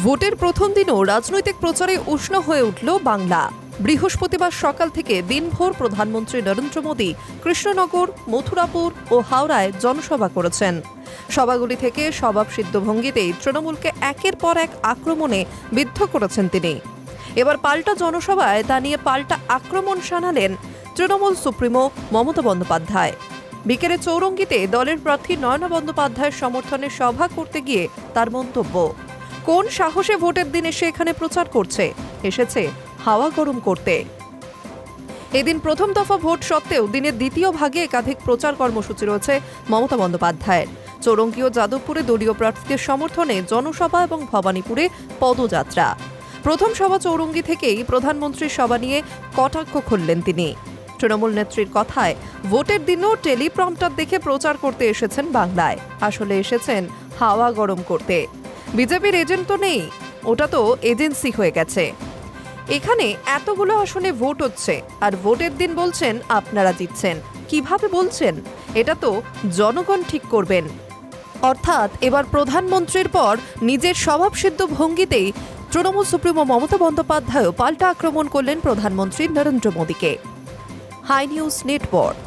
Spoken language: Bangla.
ভোটের প্রথম দিনও রাজনৈতিক প্রচারে উষ্ণ হয়ে উঠল বাংলা। বৃহস্পতিবার সকাল থেকে দিনভর প্রধানমন্ত্রী নরেন্দ্র মোদী কৃষ্ণনগর, মথুরাপুর ও হাওড়ায় জনসভা করেছেন। সভাগুলি থেকে স্বভাবসিদ্ধ ভঙ্গিতেই তৃণমূলকে একের পর এক আক্রমণে বিদ্ধ করেছেন তিনি। এবার পাল্টা জনসভায় তা নিয়ে পাল্টা আক্রমণ শানালেন তৃণমূল সুপ্রিমো মমতা বন্দ্যোপাধ্যায়। বিকেলে চৌরঙ্গিতে দলের প্রার্থী নয়না বন্দ্যোপাধ্যায়ের সমর্থনে সভা করতে গিয়ে তার মন্তব্য, কোন সাহসে ভোটের দিন এসে এখানে প্রচার করছে, এসেছে হাওয়া গরম করতে। এদিন প্রথম দফা ভোট সত্ত্বেও দিনের দ্বিতীয় ভাগে একাধিক প্রচার কর্মসূচি রয়েছে মমতা বন্দ্যোপাধ্যায়ের। চৌরঙ্গি ও যাদবপুরে দলীয় প্রার্থীদের সমর্থনে জনসভা এবং ভবানীপুরে পদযাত্রা। প্রথম সভা চৌরঙ্গি থেকেই প্রধানমন্ত্রীর সভা নিয়ে কটাক্ষ খুললেন তিনি। তৃণমূল নেত্রীর কথায়, ভোটের দিনও টেলিপ্রম্পটার দেখে প্রচার করতে এসেছেন বাংলায়, আসলে এসেছেন হাওয়া গরম করতে। বিজেপির এজেন্ট তো নেই, ওটা তো এজেন্সি হয়ে গেছে। এখানে এতগুলো আসনে ভোট হচ্ছে আর ভোটের দিন বলছেন আপনারা জিতছেন। কিভাবে বলছেন? এটা তো জনগণ ঠিক করবেন। অর্থাৎ এবার প্রধানমন্ত্রীর পর নিজের স্বভাবসিদ্ধ ভঙ্গিতেই তৃণমূল সুপ্রিমো মমতা বন্দ্যোপাধ্যায়ও পাল্টা আক্রমণ করলেন প্রধানমন্ত্রী নরেন্দ্র মোদীকে। Hi news network.